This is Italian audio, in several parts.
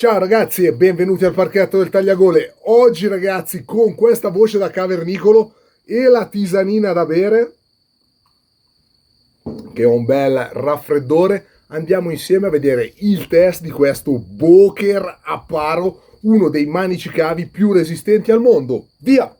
Ciao ragazzi e benvenuti al parchetto del Tagliagole. Oggi ragazzi con questa voce da cavernicolo e la tisanina da bere, che ho un bel raffreddore, andiamo insieme a vedere il test di questo Boker Apparo, uno dei manici cavi più resistenti al mondo. Via!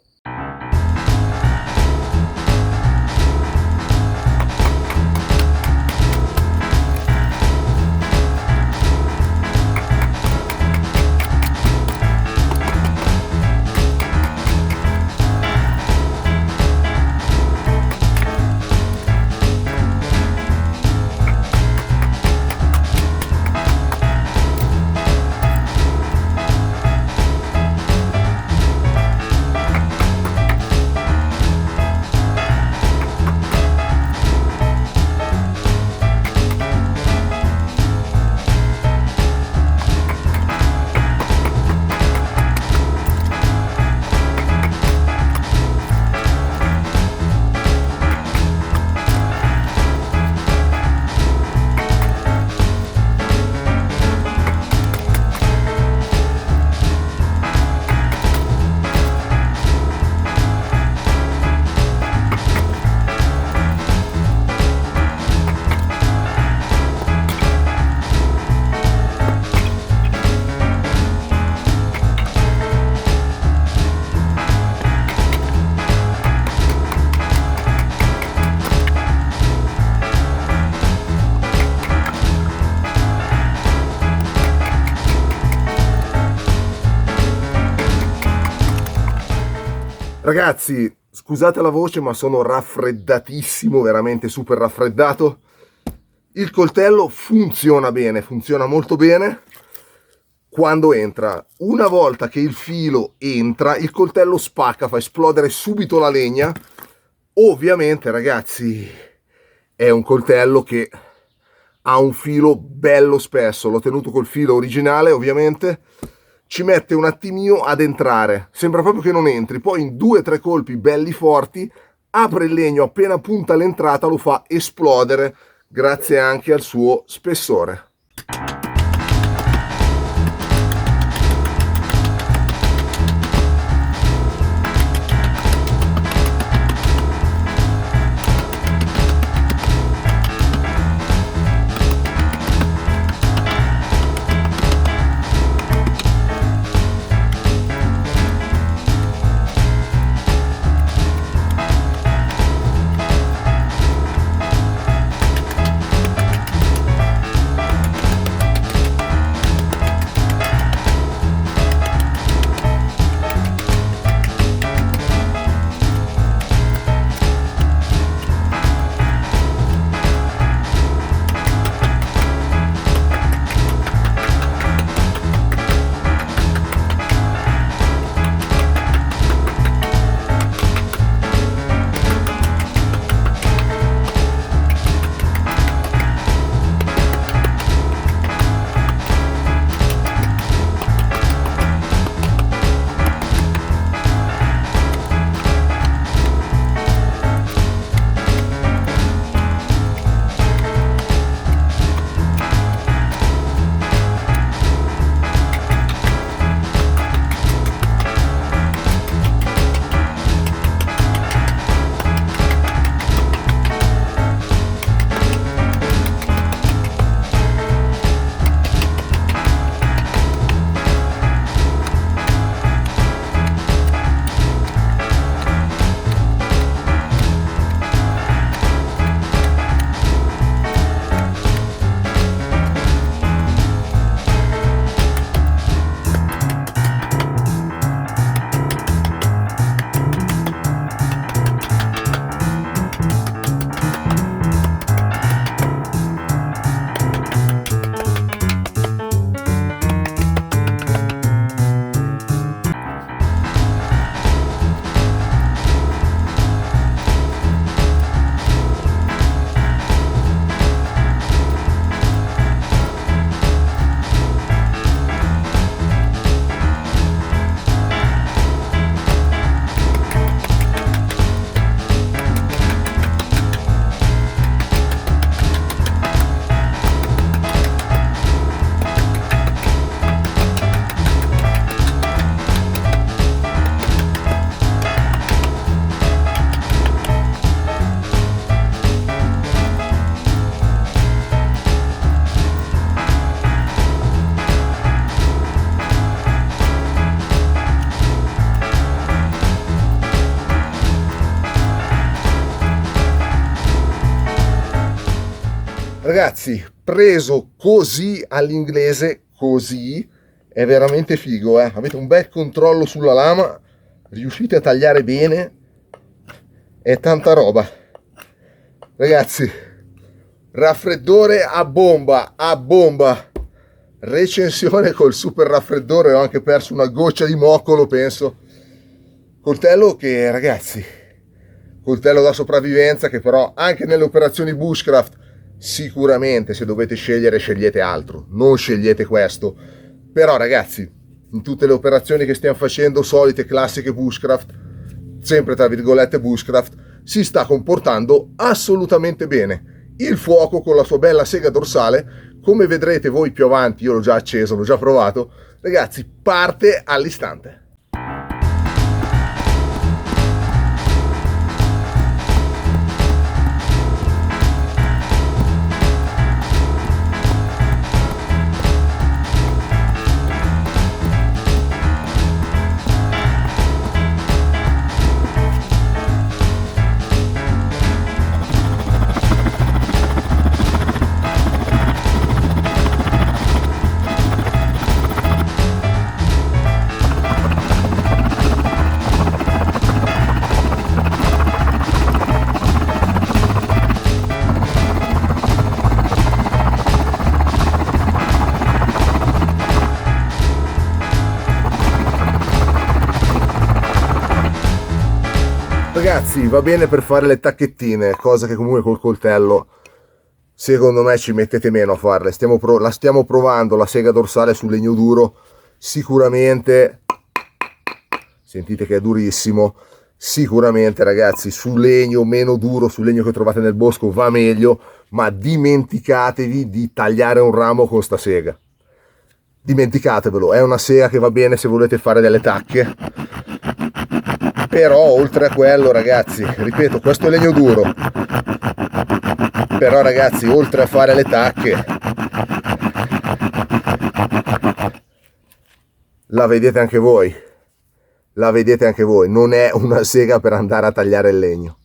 Ragazzi, scusate la voce, ma sono raffreddatissimo, veramente super raffreddato. Il coltello funziona bene, funziona molto bene quando entra. Una volta che il filo entra, il coltello spacca, fa esplodere subito la legna. Ovviamente, ragazzi, è un coltello che ha un filo bello spesso. L'ho tenuto col filo originale, ovviamente. Ci mette un attimino ad entrare, sembra proprio che non entri, poi in 2-3 colpi belli forti apre il legno, appena punta l'entrata lo fa esplodere grazie anche al suo spessore. Ragazzi, preso così all'inglese, così, è veramente figo, eh? Avete un bel controllo sulla lama, riuscite a tagliare bene, è tanta roba. Ragazzi, raffreddore a bomba, a bomba. Recensione col super raffreddore, ho anche perso una goccia di moccolo, penso. Coltello che, ragazzi, coltello da sopravvivenza che però anche nelle operazioni bushcraft sicuramente, se dovete scegliere, scegliete altro, non scegliete questo. Però ragazzi, in tutte le operazioni che stiamo facendo, solite classiche bushcraft, sempre tra virgolette bushcraft, si sta comportando assolutamente bene. Il fuoco con la sua bella sega dorsale, come vedrete voi più avanti, io l'ho già acceso, l'ho già provato, ragazzi, parte all'istante. Ragazzi, va bene per fare le tacchettine, cosa che comunque col coltello secondo me ci mettete meno a farle. La stiamo provando la sega dorsale sul legno duro, sicuramente sentite che è durissimo, sicuramente ragazzi su legno meno duro, sul legno che trovate nel bosco va meglio, ma dimenticatevi di tagliare un ramo con sta sega, dimenticatevelo, è una sega che va bene se volete fare delle tacche. Però oltre a quello ragazzi, ripeto, questo è legno duro, però ragazzi, oltre a fare le tacche, la vedete anche voi, non è una sega per andare a tagliare il legno.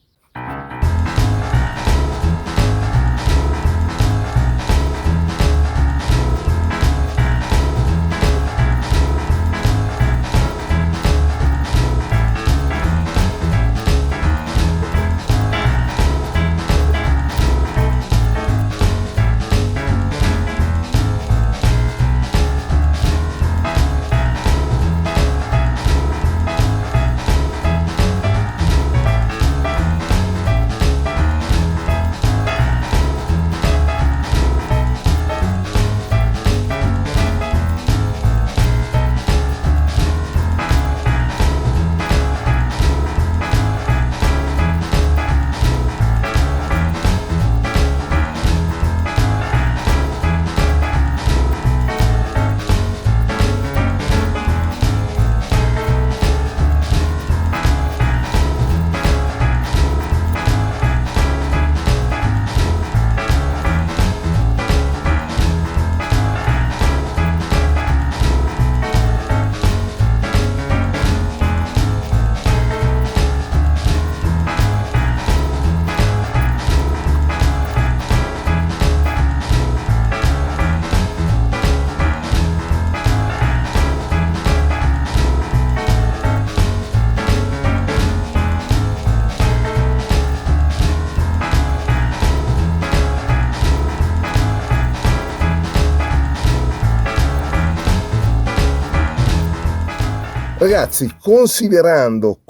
Ragazzi, considerando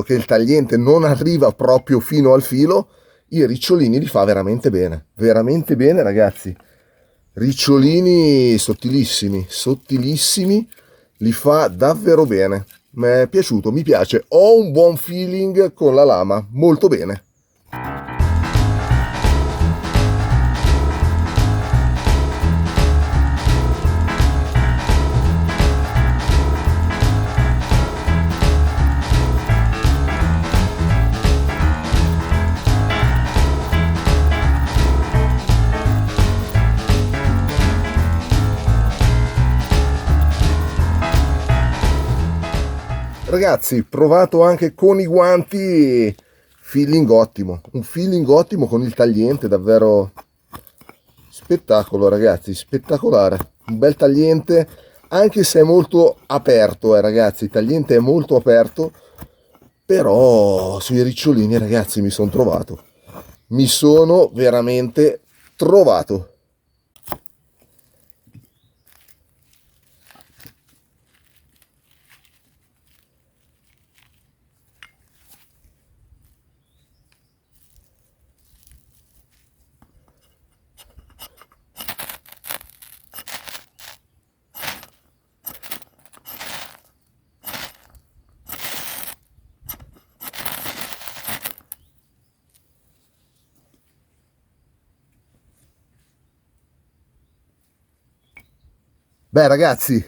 che il tagliente non arriva proprio fino al filo, i ricciolini li fa veramente bene ragazzi. Ricciolini sottilissimi, li fa davvero bene. Mi è piaciuto, mi piace, ho un buon feeling con la lama, molto bene. Ragazzi, provato anche con i guanti, feeling ottimo, un feeling ottimo con il tagliente, davvero spettacolo ragazzi, spettacolare, un bel tagliente, anche se è molto aperto ragazzi, il tagliente è molto aperto, però sui ricciolini ragazzi mi sono trovato, mi sono veramente trovato. Beh ragazzi,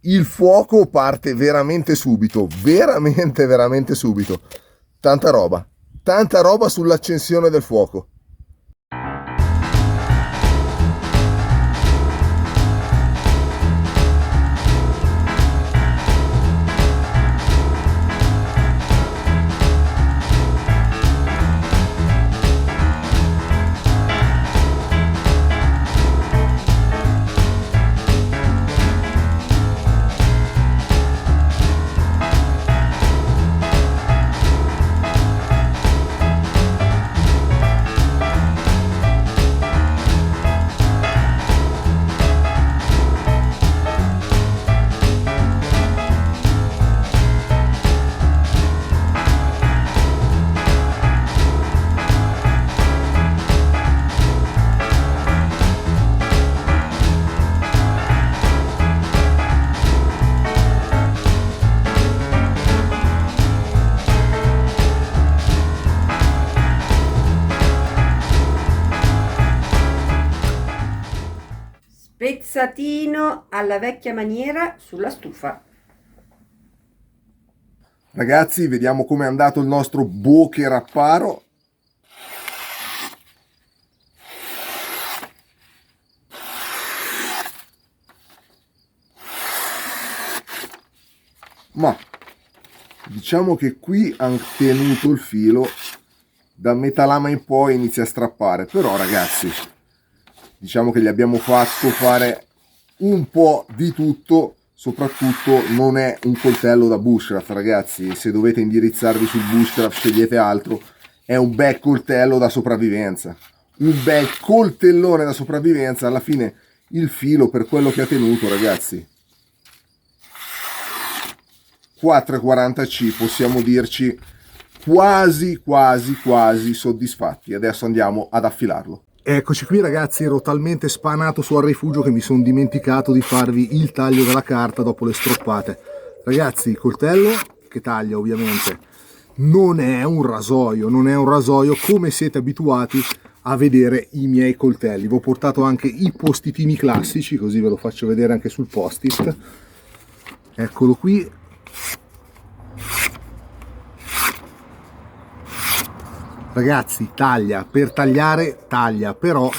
il fuoco parte veramente subito, veramente subito. Tanta roba sull'accensione del fuoco. Spezzatino alla vecchia maniera sulla stufa. Ragazzi, vediamo com'è andato il nostro Boker a paro. Ma diciamo che qui hanno tenuto il filo, da metà lama in poi inizia a strappare, però ragazzi diciamo che gli abbiamo fatto fare un po' di tutto, soprattutto non è un coltello da bushcraft ragazzi, se dovete indirizzarvi sul bushcraft scegliete altro, è un bel coltello da sopravvivenza, un bel coltellone da sopravvivenza. Alla fine il filo, per quello che ha tenuto ragazzi, 4,40C, possiamo dirci quasi soddisfatti. Adesso andiamo ad affilarlo. Eccoci qui ragazzi, ero talmente spanato su al rifugio che mi sono dimenticato di farvi il taglio della carta dopo le stroppate. Ragazzi, il coltello che taglia ovviamente non è un rasoio, come siete abituati a vedere i miei coltelli. Vi ho portato anche i postitini classici, così ve lo faccio vedere anche sul post-it. Eccolo qui. Ragazzi, taglia, per tagliare taglia, però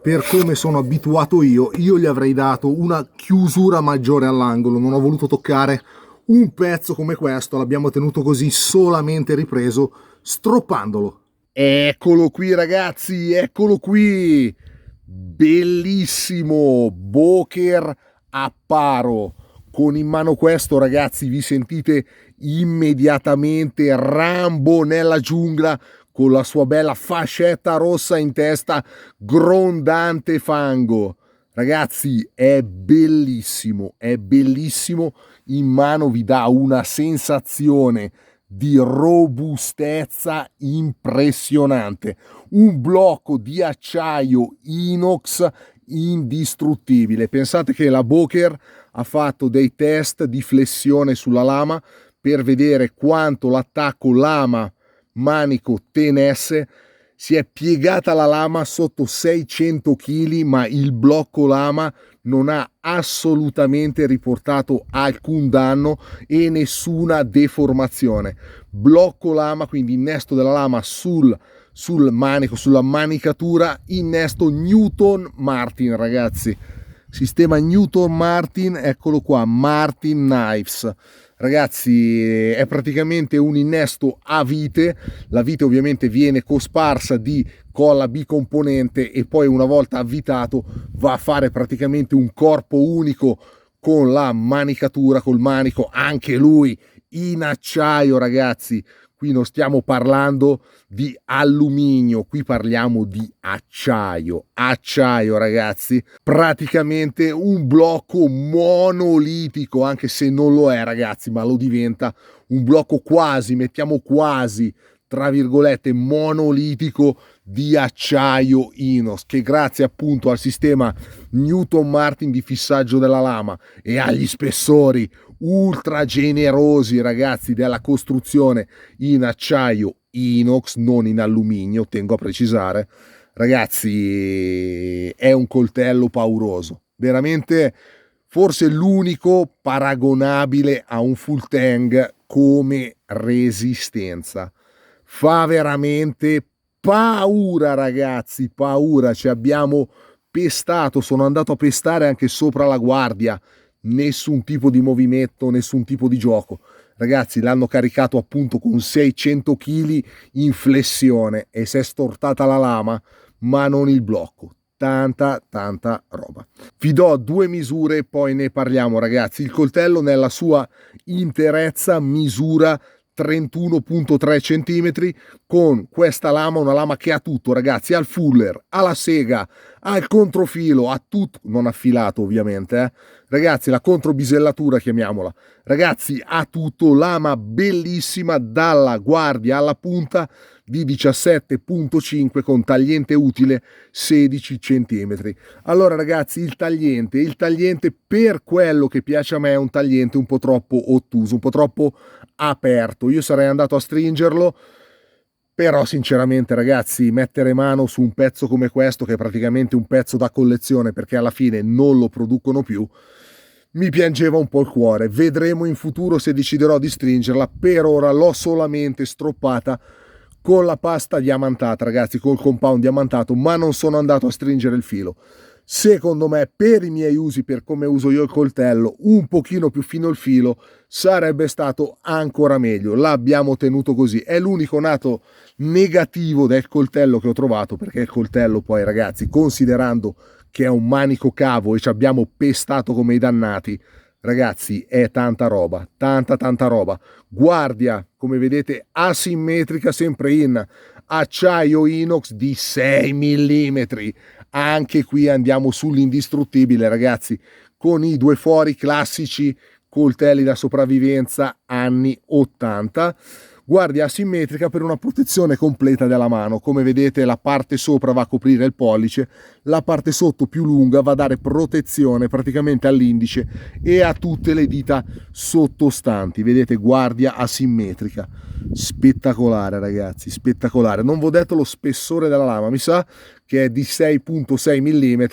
per come sono abituato io gli avrei dato una chiusura maggiore all'angolo, non ho voluto toccare un pezzo come questo, l'abbiamo tenuto così solamente ripreso stroppandolo. Eccolo qui ragazzi, eccolo qui, bellissimo Boker a paro. Con in mano questo ragazzi vi sentite immediatamente Rambo nella giungla, con la sua bella fascetta rossa in testa, grondante fango. Ragazzi, è bellissimo, in mano vi dà una sensazione di robustezza impressionante, un blocco di acciaio inox indistruttibile. Pensate che la Boker ha fatto dei test di flessione sulla lama per vedere quanto l'attacco lama manico tenesse. Si è piegata la lama sotto 600 kg, ma il blocco lama non ha assolutamente riportato alcun danno e nessuna deformazione. Blocco lama, quindi innesto della lama sul manico, sulla manicatura, innesto Newton Martin ragazzi, sistema Newton Martin, eccolo qua, Martin Knives. ragazzi, è praticamente un innesto a vite. La vite ovviamente viene cosparsa di colla bicomponente e poi una volta avvitato va a fare praticamente un corpo unico con la manicatura, col manico, anche lui in acciaio, ragazzi. Qui non stiamo parlando di alluminio, qui parliamo di acciaio. Acciaio, ragazzi, praticamente un blocco monolitico, anche se non lo è, ragazzi, ma lo diventa. Un blocco quasi, mettiamo quasi, tra virgolette, monolitico di acciaio inox, che grazie appunto al sistema Newton Martin di fissaggio della lama e agli spessori ultra generosi, ragazzi, della costruzione in acciaio inox, non in alluminio, tengo a precisare, ragazzi, è un coltello pauroso, veramente forse l'unico paragonabile a un full tang come resistenza. Fa veramente paura, ragazzi, paura. Ci abbiamo pestato, sono andato a pestare anche sopra la guardia, nessun tipo di movimento, nessun tipo di gioco, ragazzi. L'hanno caricato appunto con 600 kg in flessione e si è stortata la lama ma non il blocco. Tanta roba. Vi do due misure, poi ne parliamo, ragazzi. Il coltello nella sua interezza misura 31,3 cm con questa lama, una lama che ha tutto, ragazzi, ha il fuller, ha la sega, ha il controfilo, ha tutto, non affilato ovviamente, ragazzi, la controbisellatura chiamiamola, ragazzi, ha tutto, lama bellissima dalla guardia alla punta di 17,5 con tagliente utile 16 cm. Allora, ragazzi, il tagliente per quello che piace a me è un tagliente un po' troppo ottuso, un po' troppo aperto. Io sarei andato a stringerlo, però sinceramente, ragazzi, mettere mano su un pezzo come questo, che è praticamente un pezzo da collezione perché alla fine non lo producono più, mi piangeva un po' il cuore. Vedremo in futuro se deciderò di stringerla. Per ora l'ho solamente stroppata con la pasta diamantata, ragazzi, col compound diamantato, ma non sono andato a stringere il filo. Secondo me, per i miei usi, per come uso io il coltello, un pochino più fino il filo sarebbe stato ancora meglio. L'abbiamo tenuto così. È l'unico nato negativo del coltello che ho trovato, perché il coltello poi, ragazzi, considerando che è un manico cavo e ci abbiamo pestato come i dannati, ragazzi, è tanta roba, tanta roba. Guardia, come vedete, asimmetrica, sempre in acciaio inox di 6 mm. Anche qui andiamo sull'indistruttibile, ragazzi, con i due fori classici coltelli da sopravvivenza anni 80. Guardia asimmetrica per una protezione completa della mano. Come vedete, la parte sopra va a coprire il pollice, la parte sotto più lunga va a dare protezione praticamente all'indice e a tutte le dita sottostanti. Vedete, guardia asimmetrica, spettacolare, ragazzi, spettacolare. Non vi ho detto lo spessore della lama, mi sa che è di 6,6 mm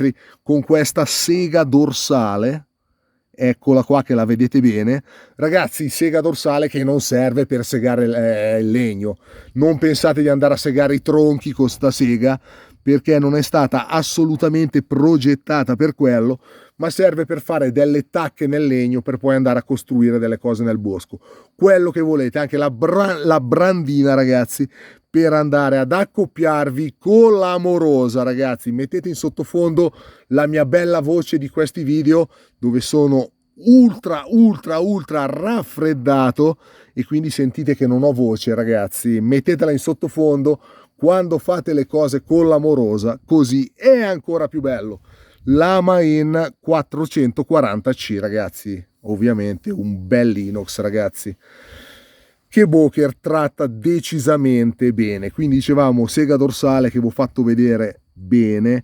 con questa sega dorsale. Eccola qua che la vedete bene, ragazzi, sega dorsale che non serve per segare il legno. Non pensate di andare a segare i tronchi con sta sega, perché non è stata assolutamente progettata per quello, ma serve per fare delle tacche nel legno per poi andare a costruire delle cose nel bosco. Quello che volete, anche la brandina, ragazzi, per andare ad accoppiarvi con l'amorosa, ragazzi. Mettete in sottofondo la mia bella voce di questi video dove sono ultra raffreddato e quindi sentite che non ho voce, ragazzi. Mettetela in sottofondo quando fate le cose con l'amorosa, così è ancora più bello. Lama in 440C, ragazzi, ovviamente un bel inox, ragazzi, che Boker tratta decisamente bene. Quindi dicevamo sega dorsale che vi ho fatto vedere bene,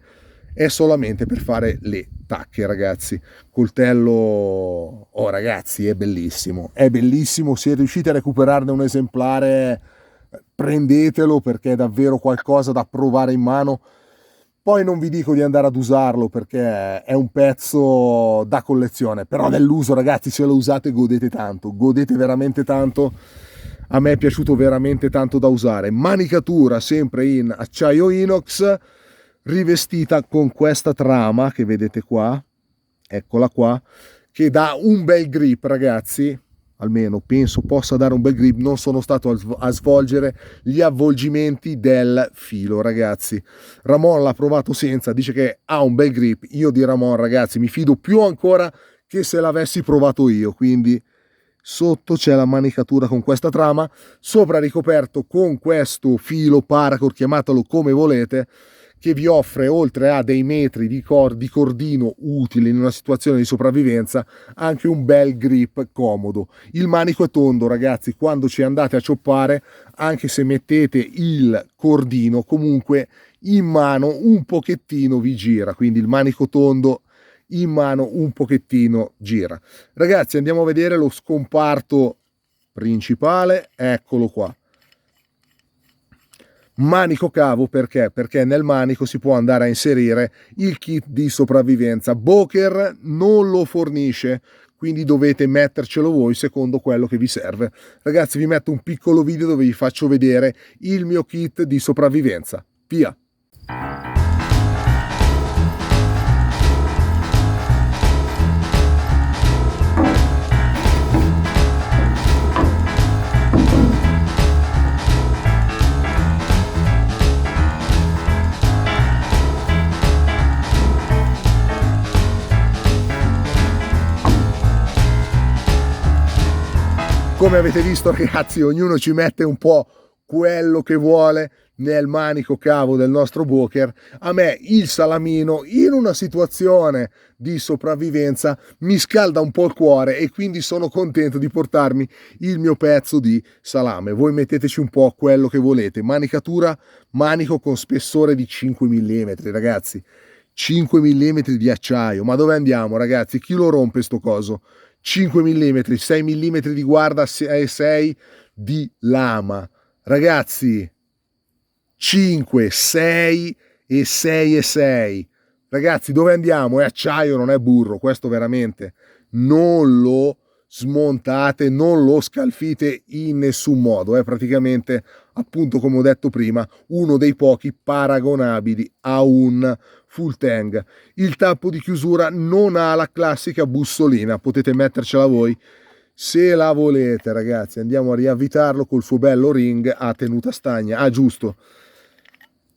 è solamente per fare le tacche, ragazzi. Coltello, oh ragazzi, è bellissimo, se riuscite a recuperarne un esemplare prendetelo, perché è davvero qualcosa da provare in mano. Poi non vi dico di andare ad usarlo perché è un pezzo da collezione, però nell'uso, ragazzi, se lo usate godete tanto, godete veramente tanto. A me è piaciuto veramente tanto da usare. Manicatura sempre in acciaio inox, rivestita con questa trama che vedete qua, eccola qua, che dà un bel grip, ragazzi. almeno penso possa dare un bel grip. Non sono stato a svolgere gli avvolgimenti del filo, ragazzi. Ramon l'ha provato senza, dice che ha un bel grip. Io di Ramon, ragazzi, mi fido più ancora che se l'avessi provato io. Quindi sotto c'è la manicatura con questa trama, sopra ricoperto con questo filo paracord, chiamatelo come volete, che vi offre, oltre a dei metri di cordino utili in una situazione di sopravvivenza, anche un bel grip comodo. Il manico è tondo, ragazzi, quando ci andate a cioppare, anche se mettete il cordino, comunque in mano un pochettino vi gira, quindi il manico tondo in mano un pochettino gira. Ragazzi, andiamo a vedere lo scomparto principale, eccolo qua. Manico cavo, perché? Perché nel manico si può andare a inserire il kit di sopravvivenza. Boker non lo fornisce, quindi dovete mettercelo voi secondo quello che vi serve. Ragazzi, vi metto un piccolo video dove vi faccio vedere il mio kit di sopravvivenza. Via! Come avete visto, ragazzi, ognuno ci mette un po' quello che vuole nel manico cavo del nostro Boker. A me il salamino, in una situazione di sopravvivenza, mi scalda un po' il cuore e quindi sono contento di portarmi il mio pezzo di salame. Voi metteteci un po' quello che volete. Manicatura, manico con spessore di 5 mm, ragazzi. 5 mm di acciaio. Ma dove andiamo, ragazzi? Chi lo rompe sto coso? 5 mm, 6 mm di guarda e 6 di lama. Ragazzi, 5, 6 e 6 e 6. Ragazzi, dove andiamo? È acciaio, non è burro. Questo veramente non lo smontate, non lo scalfite in nessun modo. È praticamente, appunto, come ho detto prima, uno dei pochi paragonabili a un full tang. Il tappo di chiusura non ha la classica bussolina, potete mettercela voi se la volete, ragazzi. Andiamo a riavvitarlo col suo bello ring a tenuta stagna. Ah, giusto,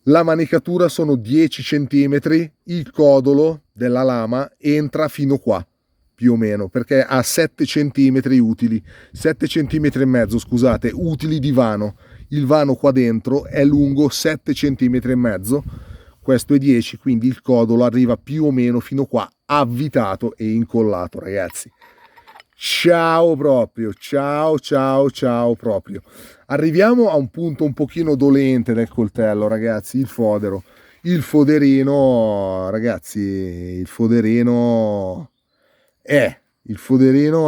la manicatura sono 10 cm, il codolo della lama entra fino qua più o meno, perché ha 7 cm utili, 7 cm e mezzo, scusate, utili di vano. Il vano qua dentro è lungo 7 cm e mezzo, questo è 10, quindi il codolo arriva più o meno fino qua, avvitato e incollato, ragazzi. Ciao proprio, ciao ciao ciao proprio. Arriviamo a un punto un pochino dolente del coltello, ragazzi, il fodero. Il foderino, ragazzi, il foderino è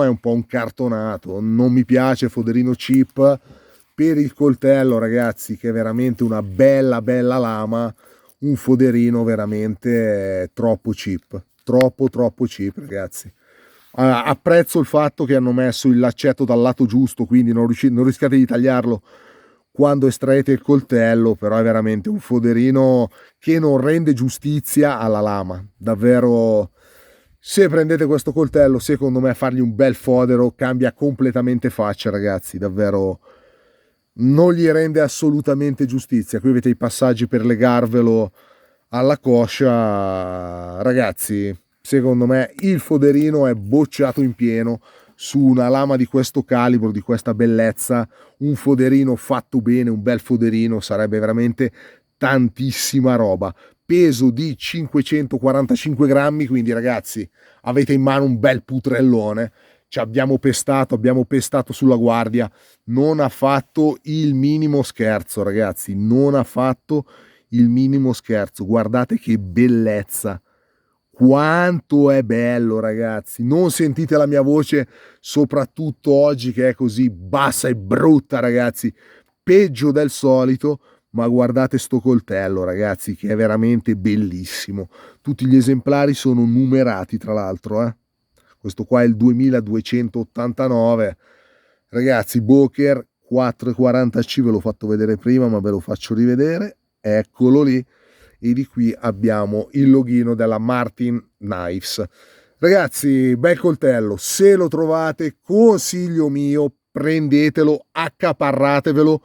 un po' un cartonato, non mi piace foderino chip per il coltello, ragazzi, che è veramente una bella lama. Un foderino veramente troppo cheap, troppo cheap, ragazzi. Apprezzo il fatto che hanno messo il laccetto dal lato giusto, quindi non rischiate di tagliarlo quando estraete il coltello, però è veramente un foderino che non rende giustizia alla lama. Davvero, se prendete questo coltello, secondo me fargli un bel fodero cambia completamente faccia, ragazzi. Davvero non gli rende assolutamente giustizia. Qui avete i passaggi per legarvelo alla coscia, ragazzi. Secondo me il foderino è bocciato in pieno su una lama di questo calibro, di questa bellezza. Un foderino fatto bene, un bel foderino, sarebbe veramente tantissima roba. Peso di 545 grammi, quindi ragazzi avete in mano un bel putrellone. Ci abbiamo pestato sulla guardia, non ha fatto il minimo scherzo, ragazzi, non ha fatto il minimo scherzo. Guardate che bellezza, quanto è bello, ragazzi. Non sentite la mia voce, soprattutto oggi che è così bassa e brutta, ragazzi, peggio del solito. Ma guardate sto coltello, ragazzi, che è veramente bellissimo. Tutti gli esemplari sono numerati, tra l'altro, Questo qua è il 2289. Ragazzi, Boker 440C, ve l'ho fatto vedere prima, ma ve lo faccio rivedere. Eccolo lì. E di qui abbiamo il loghino della Martin Knives. Ragazzi, bel coltello, se lo trovate, consiglio mio, prendetelo, accaparratevelo.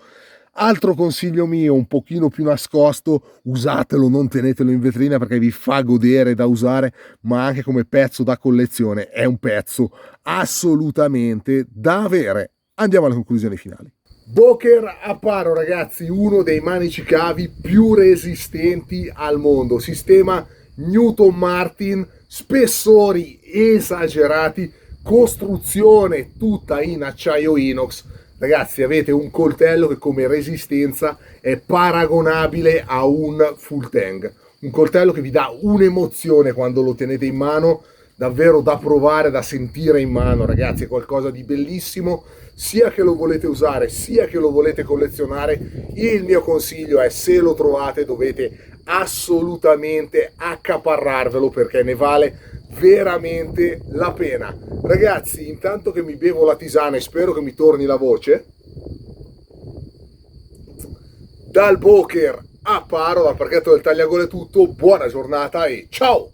Altro consiglio mio, un pochino più nascosto, usatelo, non tenetelo in vetrina perché vi fa godere da usare, ma anche come pezzo da collezione è un pezzo assolutamente da avere. Andiamo alle conclusioni finali. Boker Aparo, ragazzi, uno dei manici cavi più resistenti al mondo, sistema Newton Martin, spessori esagerati, costruzione tutta in acciaio inox. Ragazzi, avete un coltello che come resistenza è paragonabile a un full tang, un coltello che vi dà un'emozione quando lo tenete in mano, davvero da provare, da sentire in mano, ragazzi, è qualcosa di bellissimo. Sia che lo volete usare sia che lo volete collezionare, il mio consiglio è, se lo trovate dovete assolutamente accaparrarvelo perché ne vale veramente la pena. Ragazzi, intanto che mi bevo la tisana e spero che mi torni la voce, dal Boker Aparo, dal parchetto del Tagliagole è tutto, buona giornata e ciao!